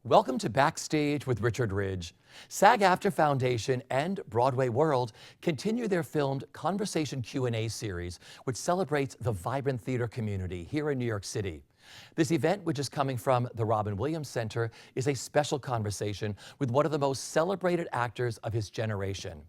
Welcome to Backstage with Richard Ridge. SAG-AFTRA Foundation and BroadwayWorld continue their filmed Conversation Q&A series, which celebrates the vibrant theater community here in New York City. This event, which is coming from the Robin Williams Center, is a special conversation with one of the most celebrated actors of his generation.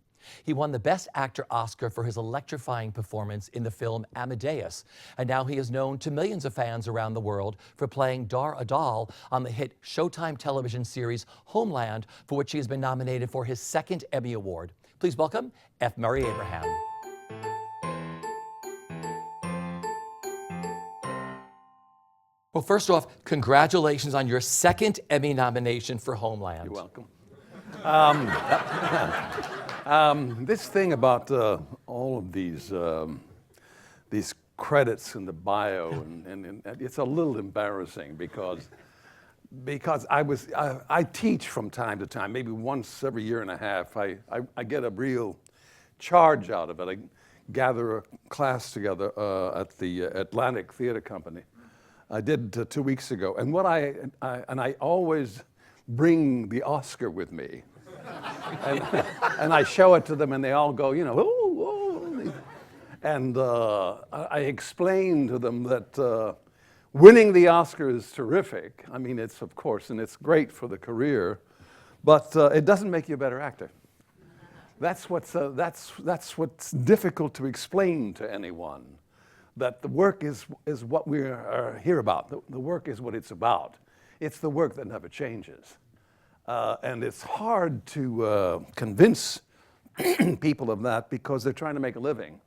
He won the Best Actor Oscar for his electrifying performance in the film Amadeus, and now he is known to millions of fans around the world for playing Dar Adal on the hit Showtime television series Homeland, for which he has been nominated for his second Emmy Award. Please welcome F. Murray Abraham. Well, first off, congratulations on your second Emmy nomination for Homeland. You're welcome. This thing about all of these credits in the bio, and it's a little embarrassing because I teach from time to time, maybe once every year and a half. I get a real charge out of it. I gather a class together at the Atlantic Theater Company. I did 2 weeks ago, and I always bring the Oscar with me. And I show it to them, and they all go, you know, oh. And I explain to them that winning the Oscar is terrific. I mean, it's, of course, and it's great for the career, but it doesn't make you a better actor. That's what's difficult to explain to anyone, that the work is what we are here about. The work is what it's about. It's the work that never changes. And it's hard to convince people of that because they're trying to make a living.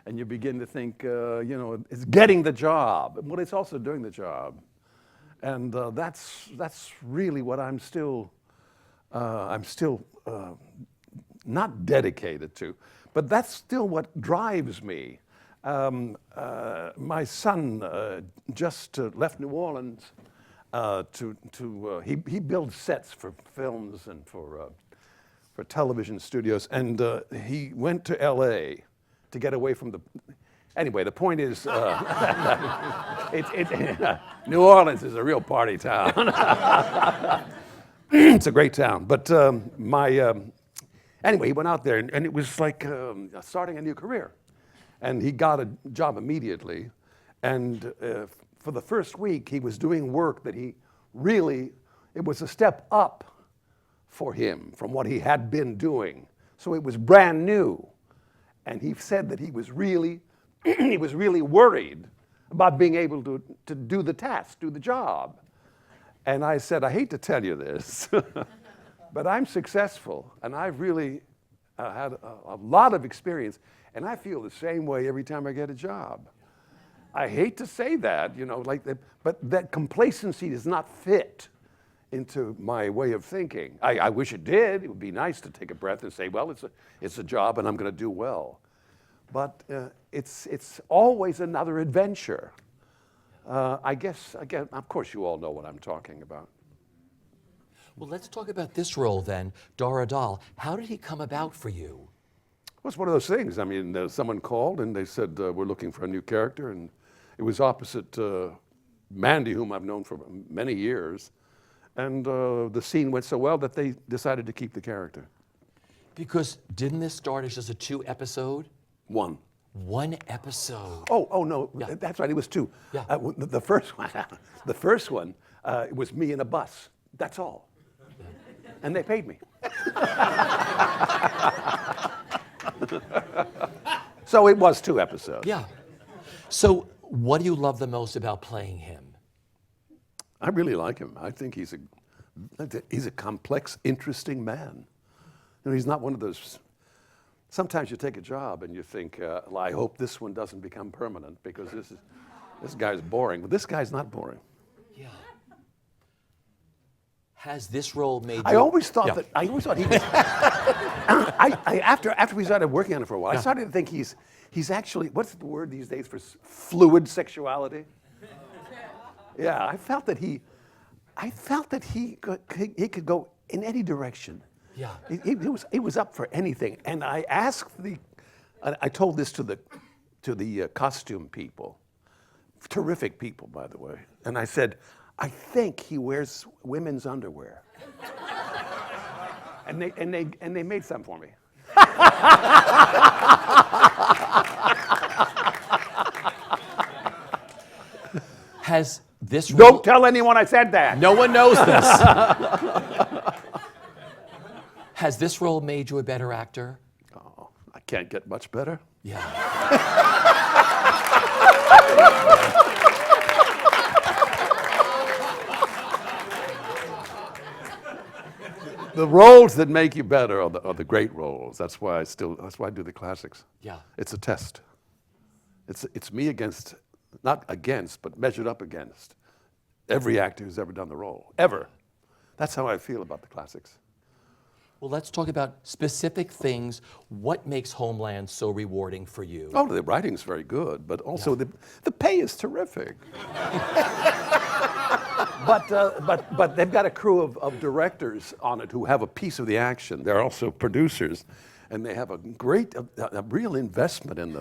And you begin to think, you know, it's getting the job. Well, it's also doing the job. And that's really what I'm still not dedicated to, but that's still what drives me. My son just left New Orleans. He builds sets for films and for television studios, and he went to L.A. to get away from the. Anyway, the point is, New Orleans is a real party town. It's a great town, but anyway, he went out there, and it was like starting a new career, and he got a job immediately, and. For the first week, he was doing work that it was a step up for him from what he had been doing. So it was brand new. And he said that he was really worried about being able to do the task, do the job. And I said, I hate to tell you this, but I'm successful, and I've really had a lot of experience, and I feel the same way every time I get a job. I hate to say that, you know, like that, but that complacency does not fit into my way of thinking. I wish it did. It would be nice to take a breath and say, well, it's a job and I'm going to do well. But it's always another adventure. I guess, again, of course you all know what I'm talking about. Well, let's talk about this role then, Dar Adal. How did he come about for you? Well, it's one of those things. I mean, someone called and they said, we're looking for a new character, and it was opposite Mandy, whom I've known for many years, and the scene went so well that they decided to keep the character. Because didn't this start as just a 2-episode? One. 1 episode. Oh no, yeah. That's right. It was 2. Yeah. The first one, it was me in a bus. That's all, and they paid me. So it was 2 episodes. Yeah. So what do you love the most about playing him? I really like him. I think he's a complex, interesting man. You know, he's not one of those. Sometimes you take a job and you think, well, I hope this one doesn't become permanent because this guy's boring. But this guy's not boring. Yeah. Has this role made you... I always thought he was... After we started working on it for a while, I started to think he's actually, what's the word these days for fluid sexuality? Yeah, I felt that he could go in any direction. Yeah. He was up for anything. And I asked I told this to the costume people, terrific people, by the way. And I said, I think he wears women's underwear. and they made some for me. Has this role... Don't tell anyone I said that. No one knows this. Has this role made you a better actor? Oh, I can't get much better. Yeah. The roles that make you better are the great roles. That's why I do the classics. Yeah. It's a test. It's me against, not against, but measured up against every actor who's ever done the role, ever. That's how I feel about the classics. Well, let's talk about specific things. What makes Homeland so rewarding for you? Oh, the writing's very good, but also the pay is terrific. But they've got a crew of directors on it who have a piece of the action. They're also producers, and they have a great, a real investment in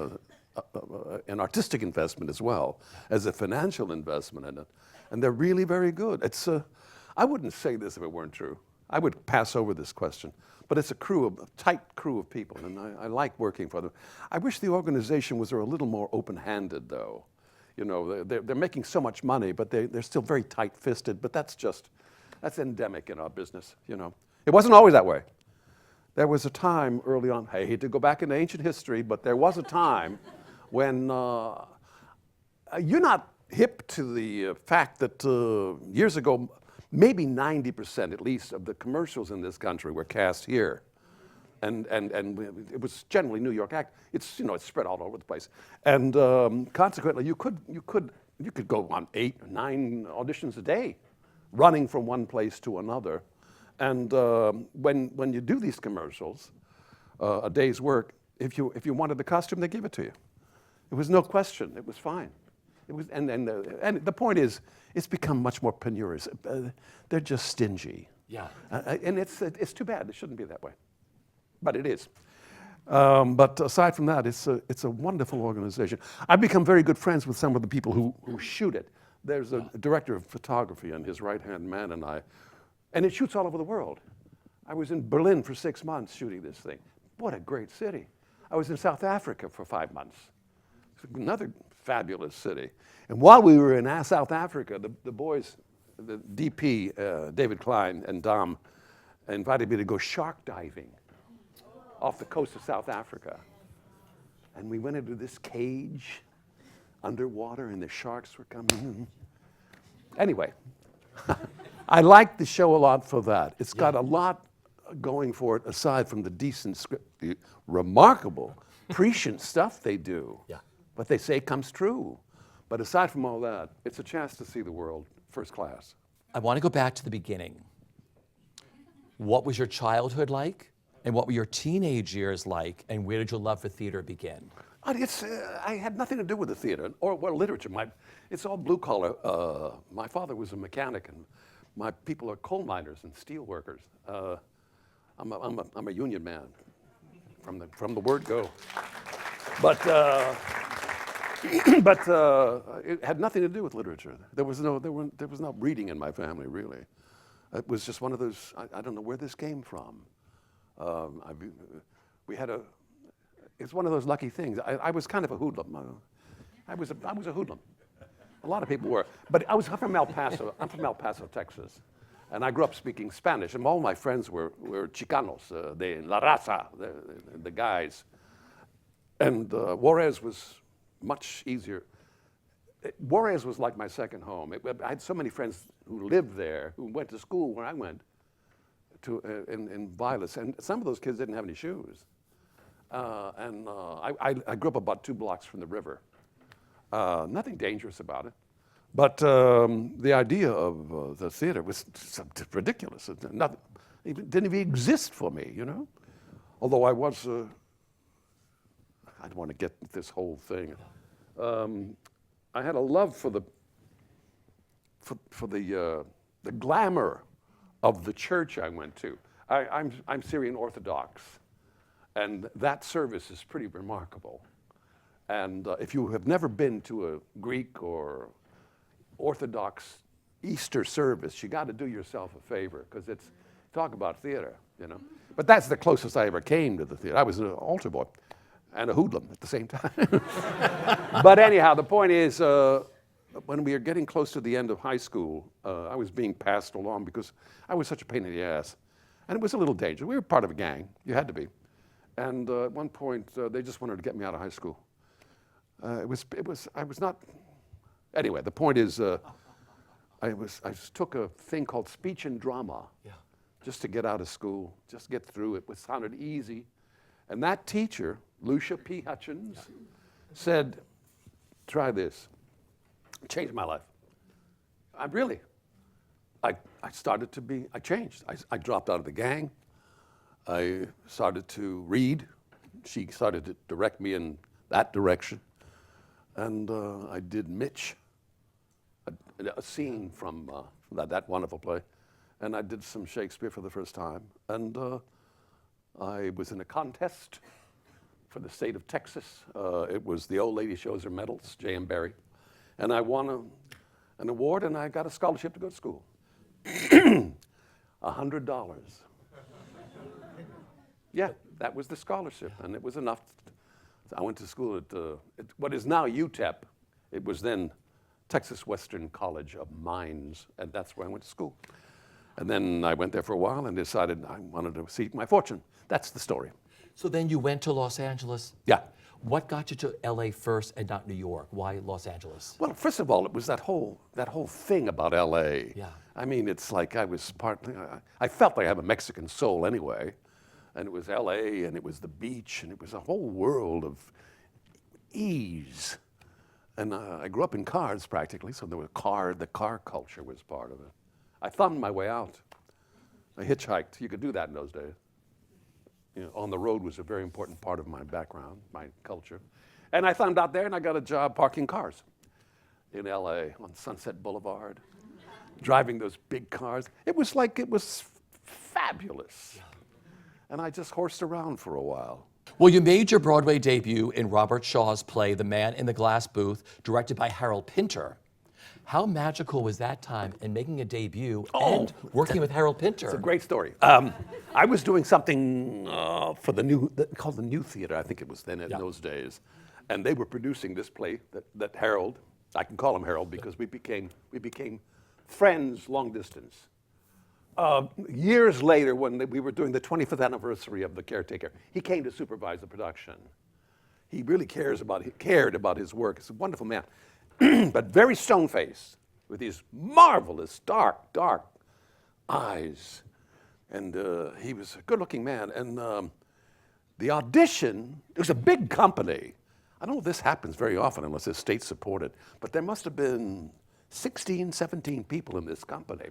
an artistic investment as well as a financial investment in it, and they're really very good. I wouldn't say this if it weren't true. I would pass over this question, but it's a tight crew of people, and I like working for them. I wish the organization was a little more open-handed, though. You know, they're making so much money, but they're still very tight-fisted, but that's endemic in our business, you know. It wasn't always that way. There was a time early on, I hate to go back into ancient history, but there was a time when you're not hip to the fact that years ago, maybe 90% at least of the commercials in this country were cast here. And it was generally New York act. It's spread all over the place, and consequently, you could go on 8 or 9 auditions a day, running from one place to another, and when you do these commercials, a day's work, if you wanted the costume, they give it to you. It was no question. It was fine. It was, and the point is, it's become much more penurious. They're just stingy. Yeah. And it's too bad. It shouldn't be that way. But it is. But aside from that, it's a wonderful organization. I've become very good friends with some of the people who shoot it. There's a director of photography and his right-hand man and I, and it shoots all over the world. I was in Berlin for 6 months shooting this thing. What a great city. I was in South Africa for 5 months. It's another fabulous city. And while we were in South Africa, the boys, the DP, David Klein and Dom, invited me to go shark diving off the coast of South Africa. And we went into this cage underwater and the sharks were coming in. Anyway, I like the show a lot for that. It's got a lot going for it aside from the decent script, the remarkable, prescient stuff they do. Yeah. What they say comes true. But aside from all that, it's a chance to see the world first class. I want to go back to the beginning. What was your childhood like? And what were your teenage years like? And where did your love for theater begin? I had nothing to do with the theater or literature. It's all blue collar. My father was a mechanic, and my people are coal miners and steel workers. I'm a union man from the word go. But it had nothing to do with literature. There was no reading in my family, really. It was just one of those. I don't know where this came from. It's one of those lucky things. I was kind of a hoodlum. I was a hoodlum. A lot of people were. But I'm from El Paso. I'm from El Paso, Texas. And I grew up speaking Spanish. And all my friends were Chicanos, de La Raza, the guys. And Juarez was much easier. Juarez was like my second home. I had so many friends who lived there, who went to school where I went. In Vilas, and some of those kids didn't have any shoes. I grew up about 2 blocks from the river. Nothing dangerous about it. But the idea of the theater was ridiculous. It didn't even exist for me, you know? Although I was, I don't want to get this whole thing. I had a love for the glamour of the church I went to. I'm Syrian Orthodox, and that service is pretty remarkable. And if you have never been to a Greek or Orthodox Easter service, you got to do yourself a favor, because it's, talk about theater, you know. But that's the closest I ever came to the theater. I was an altar boy and a hoodlum at the same time. But anyhow, the point is, when we were getting close to the end of high school, I was being passed along because I was such a pain in the ass. And it was a little dangerous. We were part of a gang. You had to be. And at one point, they just wanted to get me out of high school. I was not, anyway, the point is, I just took a thing called speech and drama, just to get out of school, just to get through it. It sounded easy. And that teacher, Lucia P. Hutchins, said, try this. It changed my life. I changed. I dropped out of the gang. I started to read. She started to direct me in that direction. And I did Mitch, a scene from that wonderful play. And I did some Shakespeare for the first time. And I was in a contest for the state of Texas. It was the Old Lady Shows Her Medals, J.M. Barrie. And I won an award, and I got a scholarship to go to school. $100. Yeah, that was the scholarship, and it was enough. I went to school at what is now UTEP. It was then Texas Western College of Mines, and that's where I went to school. And then I went there for a while and decided I wanted to seek my fortune. That's the story. So then you went to Los Angeles? Yeah. What got you to LA first and not New York? Why Los Angeles? Well, first of all, it was that whole thing about LA. Yeah. I mean, it's like I was I felt like I have a Mexican soul anyway. And it was LA, and it was the beach, and it was a whole world of ease. And I grew up in cars practically, so there was the car culture was part of it. I thumbed my way out. I hitchhiked. You could do that in those days. You know, on the road was a very important part of my background, my culture. And I thumbed out there, and I got a job parking cars in LA on Sunset Boulevard, driving those big cars. It was fabulous. Yeah. And I just horsed around for a while. Well, you made your Broadway debut in Robert Shaw's play, The Man in the Glass Booth, directed by Harold Pinter. How magical was that time in making a debut and working with Harold Pinter? It's a great story. I was doing something for called the New Theater, I think it was then in those days. And they were producing this play that Harold, I can call him Harold because we became friends long distance. Years later, when we were doing the 25th anniversary of The Caretaker, he came to supervise the production. He really cared about his work. He's a wonderful man, but very stone-faced, with these marvelous dark eyes. And he was a good-looking man. And the audition, it was a big company. I don't know if this happens very often unless it's state-supported, but there must have been 16, 17 people in this company.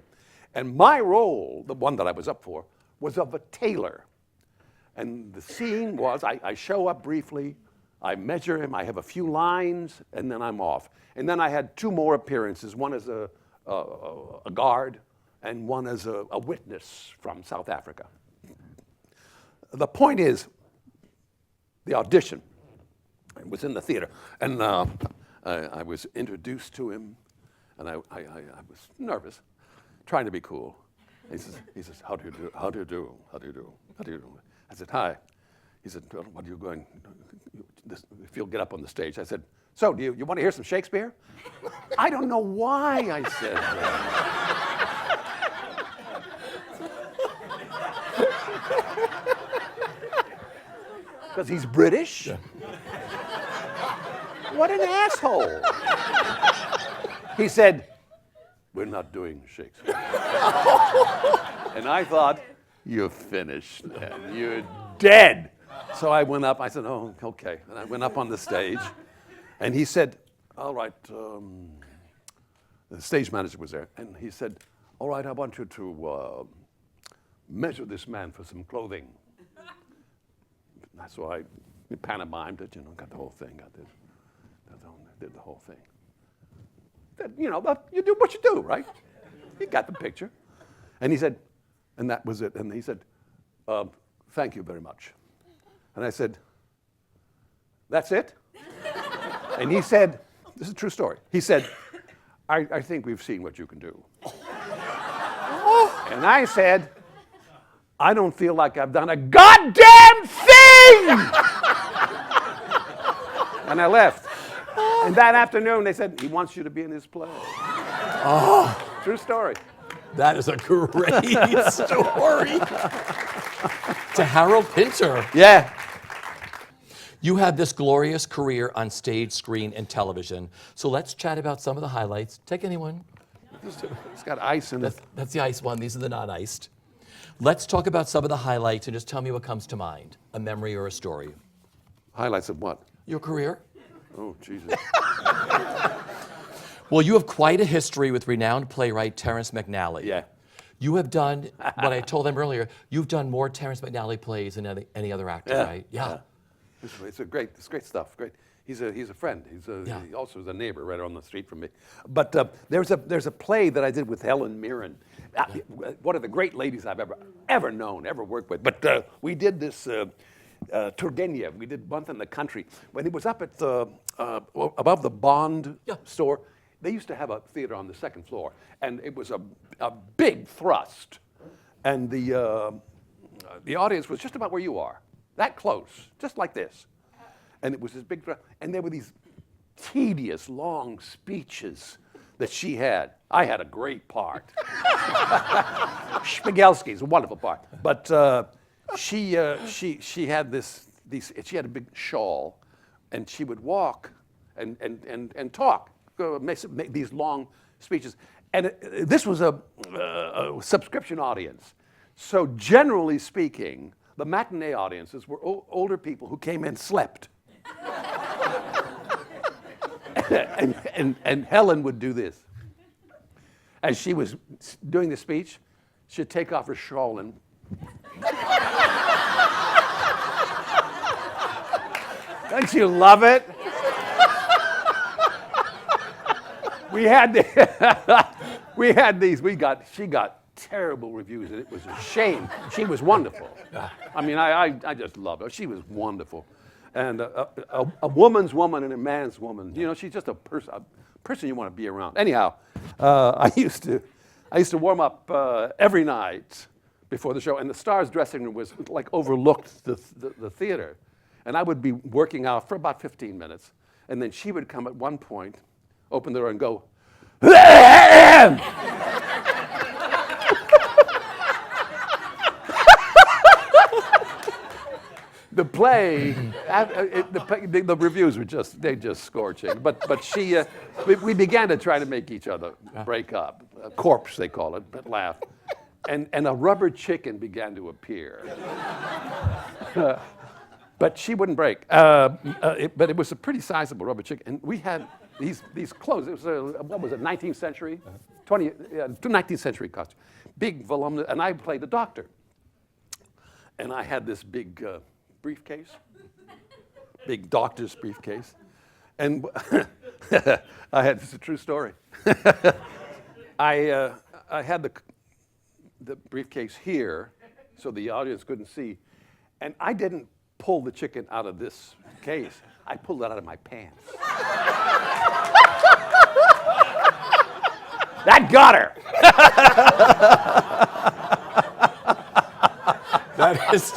And my role, the one that I was up for, was of a tailor. And the scene was, I show up briefly, I measure him, I have a few lines, and then I'm off. And then I had two more appearances, one as a guard and one as a witness from South Africa. The point is, the audition was in the theater, and I was introduced to him, and I was nervous, trying to be cool. He says, how do you do? How do you do? How do you do? How do you do? I said, hi. He said, well, what are you going, if you'll get up on the stage. I said, so do you want to hear some Shakespeare? I don't know why I said that. Because he's British? Yeah. What an asshole. He said, we're not doing Shakespeare. And I thought, you're finished, man. You're dead. So I went up, I said, oh, okay. And I went up on the stage, and he said, all right, the stage manager was there, and he said, all right, I want you to measure this man for some clothing. So I pantomimed it, got the whole thing, did the whole thing. You do what you do, right? You got the picture. And he said, and that was it. And he said, thank you very much. And I said, that's it? And he said, this is a true story. He said, I think we've seen what you can do. And I said, I don't feel like I've done a goddamn thing! And I left. And that afternoon, they said, he wants you to be in his play. Oh, true story. That is a great story. To Harold Pinter. Yeah. You had this glorious career on stage, screen, and television. So let's chat about some of the highlights. Take anyone. It's got ice in it. That's the ice one. These are the not iced. Let's talk about some of the highlights and just tell me what comes to mind. A memory or a story. Highlights of what? Your career. Oh, Jesus. Well, you have quite a history with renowned playwright Terrence McNally. Yeah. You have done, what I told them earlier, you've done more Terrence McNally plays than any other actor, right? Yeah. It's great stuff. Great. He's a friend. He also is a neighbor right on the street from me. But there's a play that I did with Helen Mirren, one of the great ladies I've ever known, ever worked with. But we did this Turgenev. We did Month in the Country when it was up at above the Bond store. They used to have a theater on the second floor, and it was a big thrust, and the audience was just about where you are, that close, just like this. And it was this big, and there were these tedious, long speeches that she had. I had a great part. Shpigelski's a wonderful part, but she had she had a big shawl, and she would walk and talk, make these long speeches, and this was a subscription audience. So generally speaking, the matinee audiences were older people who came in slept. and Helen would do this. As she was doing the speech, she'd take off her shawl and don't you love it? She got terrible reviews, and it was a shame. She was wonderful. I mean, I just love her. She was wonderful. And a woman's woman and a man's woman. You know, she's just a person you want to be around. Anyhow, I used to warm up every night before the show, and the Star's dressing room was like overlooked the theater. And I would be working out for about 15 minutes, and then she would come at one point, open the door and go, the play, the reviews were just scorching. But she, we began to try to make each other break up. A corpse, they call it, but laugh. And a rubber chicken began to appear. But she wouldn't break. But it was a pretty sizable rubber chicken. And we had these clothes. It was what was it, 19th century? 19th century costume. Big voluminous, and I played a doctor. And I had this big briefcase, big doctor's briefcase. And it's a true story. I had the briefcase here so the audience couldn't see. And I didn't pull the chicken out of this case. I pulled it out of my pants. That got her. That is.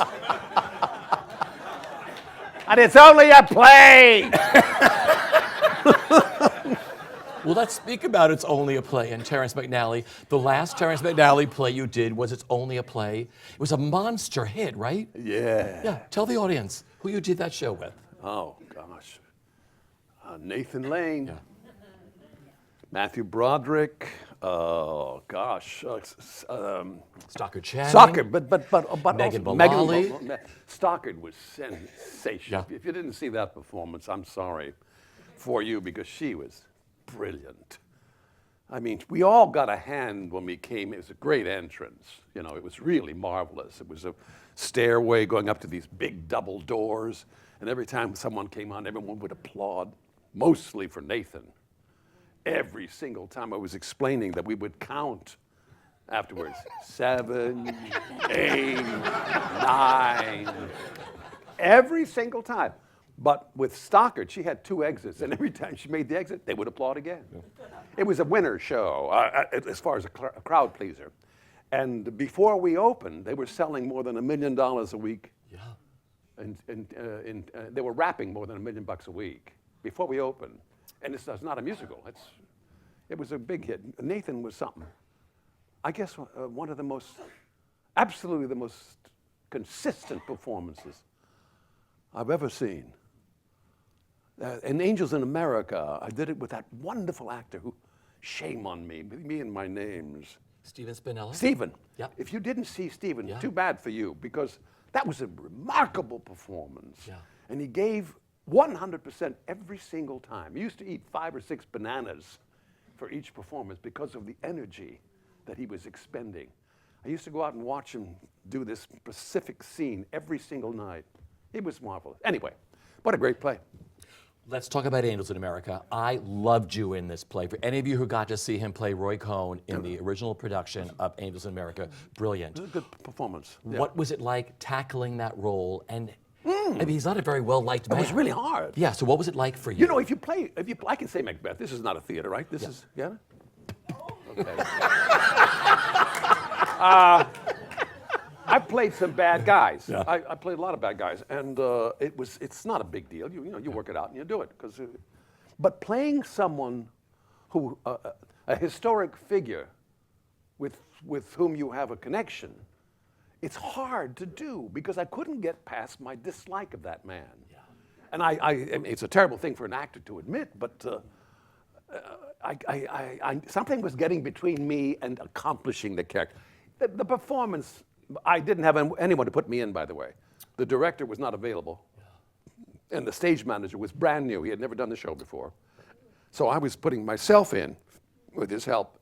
And it's only a play. Well, let's speak about It's Only a Play and Terrence McNally. The last Terrence McNally play you did was It's Only a Play. It was a monster hit, right? Yeah. Yeah. Tell the audience who you did that show with. Oh, gosh. Nathan Lane. Yeah. Matthew Broderick. Oh, gosh. Stockard Channing. Stockard, but Megan also Mullally. Stockard was sensational. Yeah. If you didn't see that performance, I'm sorry for you, because she was brilliant. I mean, we all got a hand when we came. It was a great entrance. You know, it was really marvelous. It was a stairway going up to these big double doors, and every time someone came on, everyone would applaud, mostly for Nathan. Every single time I was explaining that we would count afterwards. 7, 8, 9. Every single time. But with Stockard, she had 2 exits, and every time she made the exit, they would applaud again. Yeah. It was a winner show as far as a crowd pleaser. And before we opened, they were selling more than $1 million a week. Yeah. And they were rapping more than $1 million a week before we opened. And it's not a musical. It was a big hit. Nathan was something. I guess one of the most, absolutely the most consistent performances I've ever seen. In Angels in America, I did it with that wonderful actor who, shame on me and my names. Stephen Spinella? Stephen. Yep. If you didn't see Stephen, Yeah. too bad for you, because that was a remarkable performance. Yeah. And he gave 100% every single time. He used to eat 5 or 6 bananas for each performance because of the energy that he was expending. I used to go out and watch him do this specific scene every single night. It was marvelous. Anyway, what a great play. Let's talk about Angels in America. I loved you in this play. For any of you who got to see him play Roy Cohn in the original production of Angels in America, brilliant. It was a good performance. Yeah. What was it like tackling that role? And I mean, he's not a very well-liked man. It was really hard. Yeah, so what was it like for you? You know, if you play, I can say Macbeth. This is not a theater, right? This is, yeah? Okay. I played some bad guys. Yeah. I played a lot of bad guys, and it's not a big deal. You know, you work it out and you do it. But playing someone who, a historic figure with whom you have a connection, it's hard to do because I couldn't get past my dislike of that man. Yeah. And I mean, it's a terrible thing for an actor to admit, but something was getting between me and accomplishing the character. The performance, I didn't have anyone to put me in, by the way. The director was not available. Yeah. And the stage manager was brand new. He had never done the show before. So I was putting myself in with his help.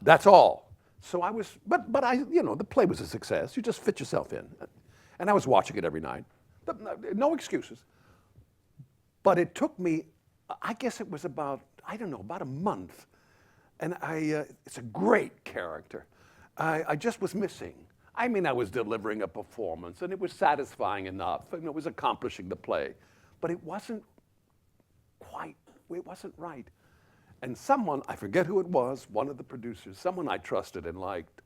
That's all. So I was, but I, you know, the play was a success. You just fit yourself in. And I was watching it every night. No excuses. But it took me, I guess it was about, I don't know, about a month. And it's a great character. I just was missing. I mean, I was delivering a performance, and it was satisfying enough, and it was accomplishing the play. But it wasn't right. And someone, I forget who it was, one of the producers, someone I trusted and liked,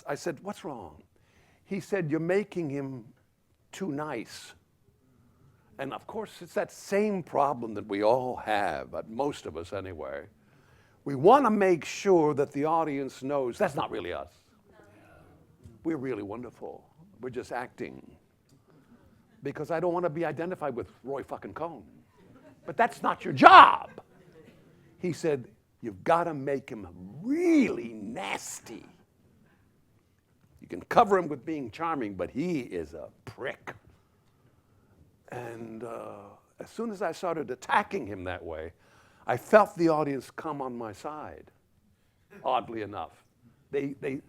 I said, "What's wrong?" He said, "You're making him too nice." And of course, it's that same problem that we all have, most of us anyway. We want to make sure that the audience knows that's not really us. We're really wonderful. We're just acting. Because I don't want to be identified with Roy fucking Cohn. But that's not your job. He said, "You've got to make him really nasty. You can cover him with being charming, but he is a prick." And as soon as I started attacking him that way, I felt the audience come on my side, oddly enough.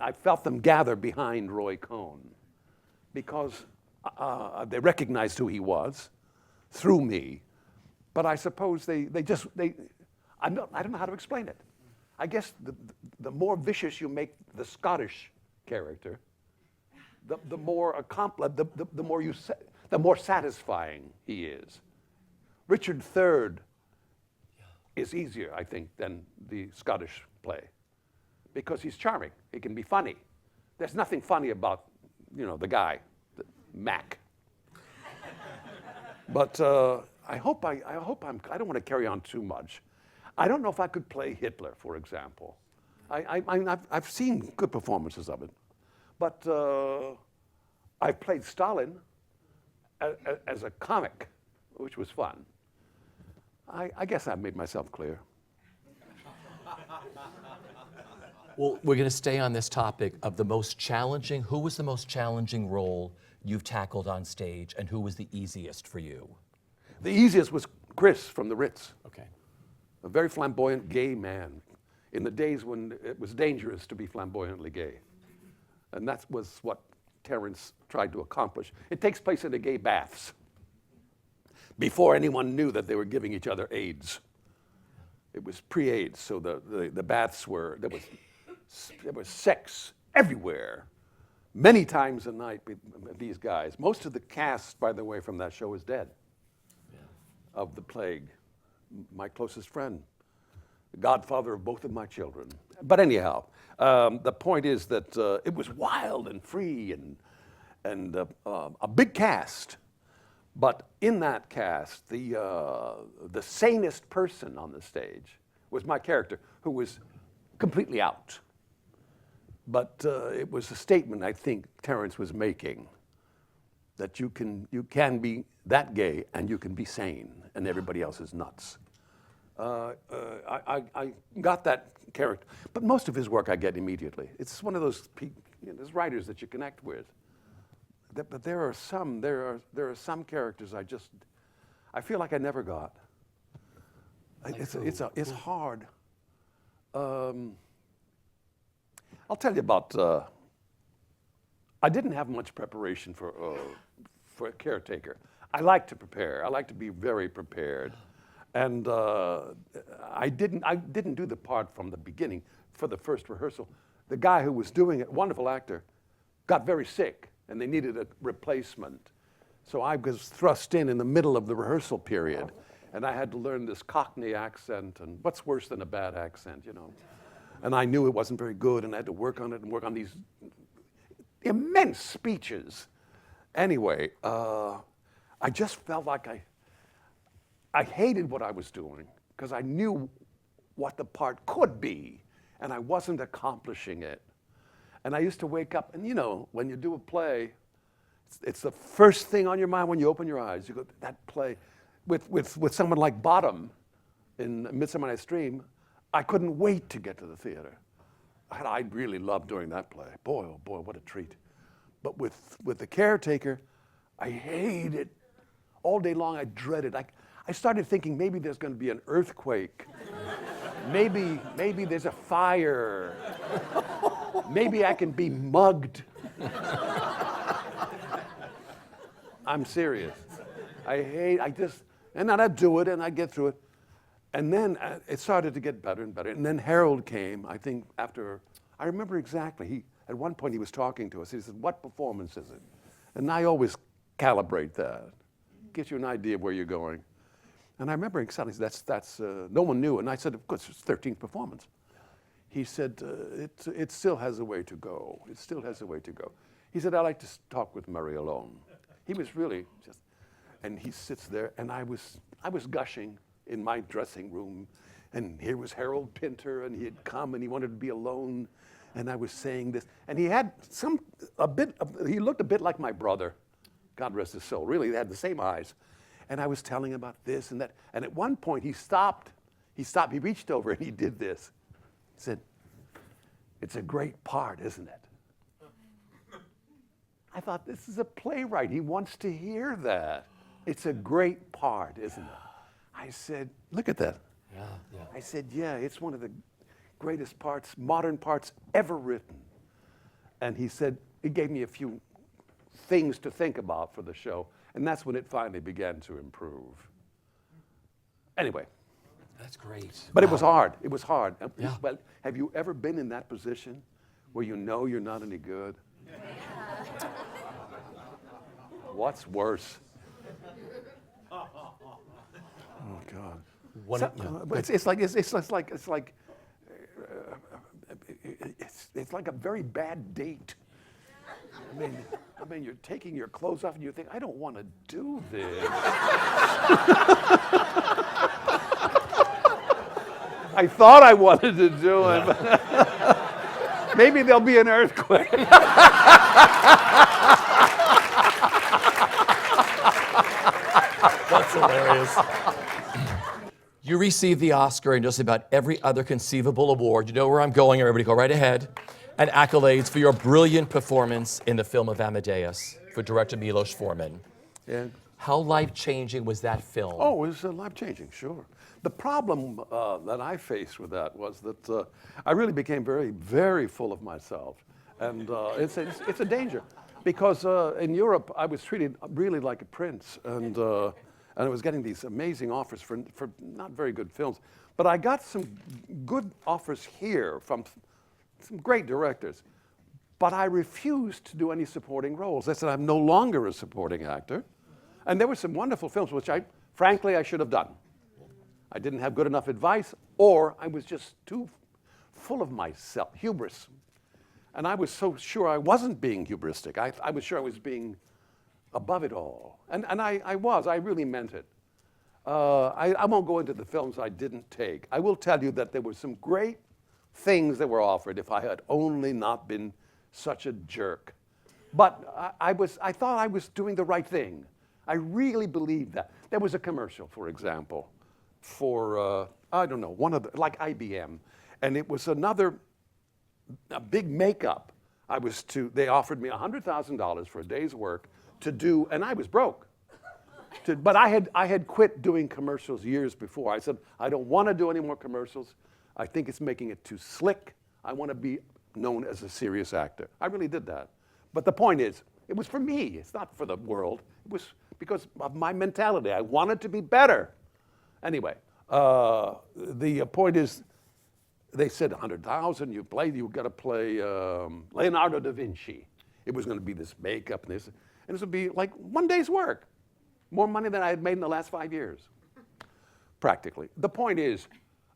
I felt them gather behind Roy Cohn because they recognized who he was through me. But I suppose I don't know how to explain it. I guess the more vicious you make the Scottish character, the more the more satisfying he is. Richard III is easier, I think, than the Scottish play because he's charming. He can be funny. There's nothing funny about, you know, the guy, Mac. But I don't want to carry on too much. I don't know if I could play Hitler, for example. I've seen good performances of it, but I've played Stalin as a comic, which was fun. I guess I've made myself clear. Well, we're going to stay on this topic of the most challenging. Who was the most challenging role you've tackled on stage, and who was the easiest for you? The easiest was Chris from the Ritz. Okay. A very flamboyant gay man in the days when it was dangerous to be flamboyantly gay. And that was what Terence tried to accomplish. It takes place in the gay baths before anyone knew that they were giving each other AIDS. It was pre-AIDS, so the baths were, there was sex everywhere, many times a night with these guys. Most of the cast, by the way, from that show is dead. of the plague, my closest friend, the godfather of both of my children. But anyhow, the point is that it was wild and free and a big cast. But in that cast, the sanest person on the stage was my character, who was completely out. But it was a statement I think Terence was making, that you can be that gay and you can be sane, and everybody else is nuts. I got that character, but most of his work I get immediately. It's one of those those writers that you connect with. But there are some characters I feel like I never got. It's hard. I'll tell you about. I didn't have much preparation for a caretaker. I like to prepare. I like to be very prepared, and I didn't do the part from the beginning. For the first rehearsal, the guy who was doing it, wonderful actor, got very sick, and they needed a replacement. So I was thrust in the middle of the rehearsal period, and I had to learn this Cockney accent, and what's worse than a bad accent, you know? And I knew it wasn't very good, and I had to work on it and work on these immense speeches. Anyway, I just felt like I hated what I was doing because I knew what the part could be, and I wasn't accomplishing it. And I used to wake up, and you know, when you do a play, it's the first thing on your mind when you open your eyes. You go, that play, with someone like Bottom in Midsummer Night's Dream, I couldn't wait to get to the theater. I really loved doing that play. Boy, oh boy, what a treat. But with the caretaker, I hated it. All day long, I dreaded. I started thinking maybe there's going to be an earthquake. Maybe there's a fire. Maybe I can be mugged. I'm serious. And then I'd do it and I'd get through it. And then it started to get better and better. And then Harold came, I think, after, I remember exactly. At one point he was talking to us. He said, "What performance is it?" And I always calibrate that. Gives you an idea of where you're going. And I remember exactly, that's no one knew. And I said, of course, it's 13th performance. He said, it still has a way to go. It still has a way to go. He said, "I like to talk with Murray alone." He was really just, and he sits there, and I was gushing in my dressing room, and here was Harold Pinter, and he had come, and he wanted to be alone, and I was saying this, and he had he looked a bit like my brother, God rest his soul. Really, they had the same eyes, and I was telling him about this and that, and at one point he stopped, he reached over and he did this. He said, "It's a great part, isn't it?" I thought, this is a playwright. He wants to hear that. It's a great part, isn't it? I said, "Look at that." Yeah. I said, "Yeah, it's one of the greatest parts, modern parts ever written." And he said, he gave me a few things to think about for the show, and that's when it finally began to improve. Anyway. That's great. But It was hard. It was hard. Yeah. Well, have you ever been in that position where you know you're not any good? What's worse? Oh God! It's like a very bad date. I mean, you're taking your clothes off and you think, I don't want to do this. I thought I wanted to do it, but maybe there'll be an earthquake. That's hilarious. You received the Oscar and just about every other conceivable award. You know where I'm going, everybody go right ahead. And accolades for your brilliant performance in the film of Amadeus for director Milos Forman. Yeah. How life-changing was that film? Oh, it was life-changing, sure. The problem that I faced with that was that I really became very, very full of myself. And it's a danger. Because in Europe, I was treated really like a prince. And I was getting these amazing offers for not very good films. But I got some good offers here from some great directors. But I refused to do any supporting roles. I said, I'm no longer a supporting actor. And there were some wonderful films which I frankly, I should have done. I didn't have good enough advice, or I was just too full of myself, hubris. And I was so sure I wasn't being hubristic. I was sure I was being above it all. And I was, I really meant it. I won't go into the films I didn't take. I will tell you that there were some great things that were offered if I had only not been such a jerk. But I thought I was doing the right thing. I really believed that. There was a commercial, for example, for, I don't know, like IBM. And it was a big makeup. They offered me $100,000 for a day's work to do, and I was broke. But I had quit doing commercials years before. I said, I don't want to do any more commercials. I think it's making it too slick. I want to be known as a serious actor. I really did that. But the point is, it was for me. It's not for the world. It was because of my mentality. I wanted to be better. Anyway, the point is, they said 100,000. You got to play Leonardo da Vinci. It was going to be this makeup and this, and this would be like one day's work, more money than I had made in the last 5 years, practically. The point is,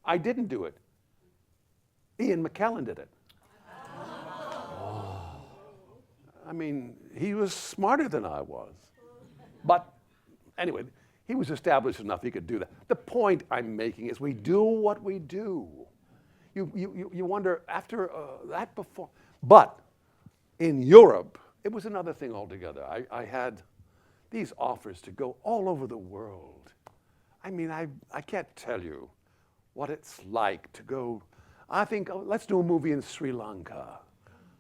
I didn't do it. Ian McKellen did it. I mean, he was smarter than I was. But anyway, he was established enough he could do that. The point I'm making is we do what we do. You wonder after that before. But in Europe, it was another thing altogether. I had these offers to go all over the world. I mean, I can't tell you what it's like to go. I think, let's do a movie in Sri Lanka.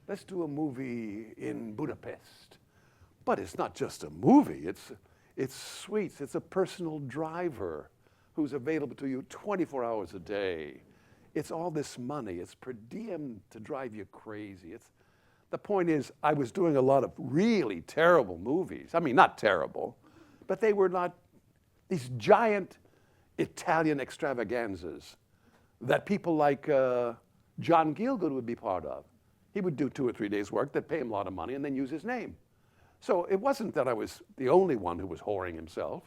Let's do a movie in Budapest. But it's not just a movie. It's suites. It's a personal driver who's available to you 24 hours a day. It's all this money. It's per diem to drive you crazy. The point is, I was doing a lot of really terrible movies. I mean, not terrible, but they were not these giant Italian extravaganzas that people like John Gielgud would be part of. He would do 2 or 3 days' work, they'd pay him a lot of money, and then use his name. So it wasn't that I was the only one who was whoring himself.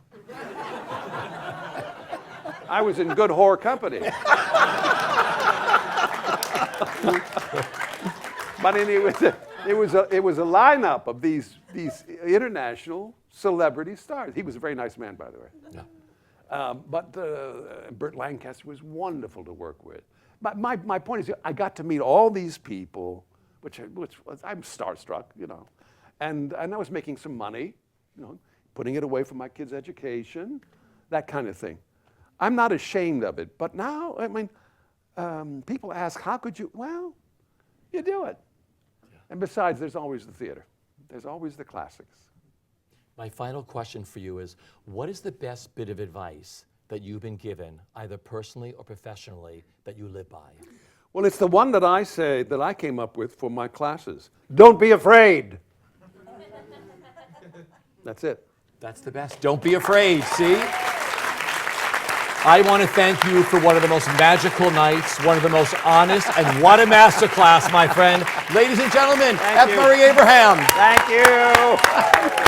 I was in good whore company. But it was a lineup of these international celebrity stars. He was a very nice man, by the way. Yeah. But Burt Lancaster was wonderful to work with. But my point is, I got to meet all these people, which was, I'm starstruck, you know. And I was making some money, you know, putting it away for my kids' education, that kind of thing. I'm not ashamed of it, but now, I mean, people ask, how could you? Well, you do it. Yeah. And besides, there's always the theater. There's always the classics. My final question for you is, what is the best bit of advice that you've been given, either personally or professionally, that you live by? Well, it's the one that I came up with for my classes. Don't be afraid. That's it. That's the best. Don't be afraid, see? I want to thank you for one of the most magical nights, one of the most honest, and what a masterclass, my friend. Ladies and gentlemen, F. Murray Abraham. Thank you.